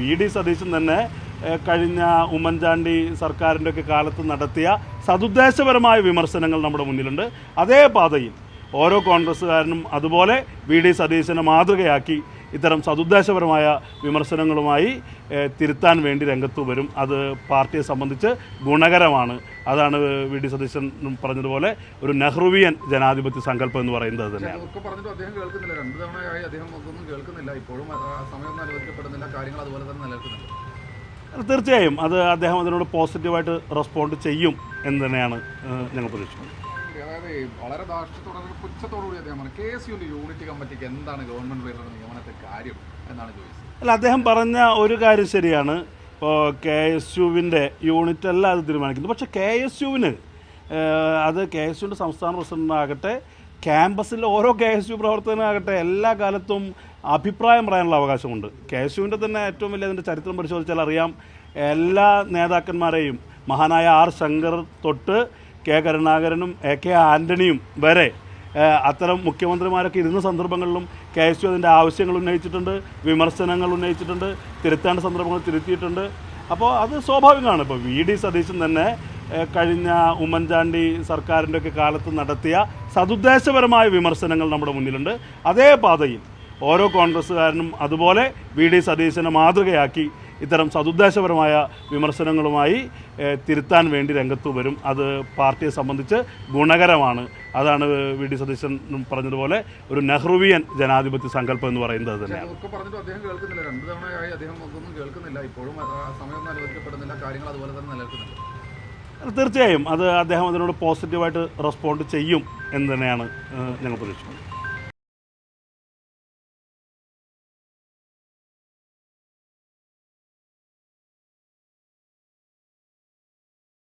VD. Satheesan തന്നെ കഴിഞ്ഞ ഉമ്മൻചാണ്ടി സർക്കാരിൻ്റെയൊക്കെ കാലത്ത് നടത്തിയ സതുദ്ദേശപരമായ വിമർശനങ്ങൾ നമ്മുടെ മുന്നിലുണ്ട്. അതേ പാതയിൽ ഓരോ കോൺഗ്രസ്സുകാരനും അതുപോലെ വി.ഡി. സതീശനെ മാതൃകയാക്കി ഇത്തരം സതുദ്ദേശപരമായ വിമർശനങ്ങളുമായി തിരുത്താൻ വേണ്ടി രംഗത്ത് വരും. അത് പാർട്ടിയെ സംബന്ധിച്ച് ഗുണകരമാണ്. അതാണ് വി.ഡി. സതീശൻ പറഞ്ഞതുപോലെ ഒരു നെഹ്റുവിയൻ ജനാധിപത്യ സങ്കല്പം എന്ന് പറയുന്നത് തന്നെയാണ്. തീർച്ചയായും അത് അദ്ദേഹം അതിനോട് പോസിറ്റീവായിട്ട് റെസ്പോണ്ട് ചെയ്യും എന്ന് തന്നെയാണ് ഞങ്ങൾ പ്രതീക്ഷിക്കുന്നത്. അതായത് വളരെ ധാർഷ്ട്യത്തോടെ പുച്ഛത്തോടുകൂടി അദ്ദേഹം KSUവിൻ്റെ യൂണിറ്റ് കമ്മിറ്റിക്ക് എന്താണ് ഗവൺമെൻറ് പേരിലുള്ള നിയമനത്തെ കാര്യം എന്നാണ് ചോദിച്ചത്. അല്ല, അദ്ദേഹം പറഞ്ഞ ഒരു കാര്യം ശരിയാണ്. ഇപ്പോൾ KSUവിൻ്റെ യൂണിറ്റ് അല്ല അത് തീരുമാനിക്കുന്നത്. പക്ഷേ KSUവിന് അത് KSUവിൻ്റെ സംസ്ഥാന പ്രസിഡന്റാകട്ടെ ക്യാമ്പസിലെ ഓരോ KSU പ്രവർത്തകനാകട്ടെ എല്ലാ കാലത്തും അഭിപ്രായം പറയാനുള്ള അവകാശമുണ്ട്. KSUവിൻ്റെ തന്നെ ഏറ്റവും വലിയ അതിൻ്റെ ചരിത്രം പരിശോധിച്ചാൽ അറിയാം, എല്ലാ നേതാക്കന്മാരെയും മഹാനായ R. ശങ്കർ തൊട്ട് K. കരുണാകരനും AK ആൻ്റണിയും വരെ അത്തരം മുഖ്യമന്ത്രിമാരൊക്കെ ഇരുന്ന സന്ദർഭങ്ങളിലും KSU അതിൻ്റെ ആവശ്യങ്ങൾ ഉന്നയിച്ചിട്ടുണ്ട്, വിമർശനങ്ങൾ ഉന്നയിച്ചിട്ടുണ്ട്, തിരുത്തേണ്ട സന്ദർഭങ്ങൾ തിരുത്തിയിട്ടുണ്ട്. അപ്പോൾ അത് സ്വാഭാവികമാണ്. ഇപ്പോൾ വി.ഡി. സതീശൻ തന്നെ കഴിഞ്ഞ ഉമ്മൻചാണ്ടി സർക്കാരിൻ്റെയൊക്കെ കാലത്ത് നടത്തിയ സതുദ്ദേശപരമായ വിമർശനങ്ങൾ നമ്മുടെ മുന്നിലുണ്ട്. അതേ പാതയിൽ ഓരോ കോൺഗ്രസ്സുകാരനും അതുപോലെ വി.ഡി. സതീശനെ മാതൃകയാക്കി ഇത്തരം സതുദ്ദേശപരമായ വിമർശനങ്ങളുമായി തിരുത്താൻ വേണ്ടി രംഗത്ത് വരും. അത് പാർട്ടിയെ സംബന്ധിച്ച് ഗുണകരമാണ്. അതാണ് വി.ഡി. സതീശൻ പറഞ്ഞതുപോലെ ഒരു നെഹ്റുവിയൻ ജനാധിപത്യ സങ്കല്പം എന്ന് പറയുന്നത് തന്നെയാണ്. തീർച്ചയായും അത് അദ്ദേഹം അതിനോട് പോസിറ്റീവായിട്ട് റെസ്പോണ്ട് ചെയ്യും എന്ന് തന്നെയാണ് ഞങ്ങൾ പ്രതീക്ഷിക്കുന്നത്.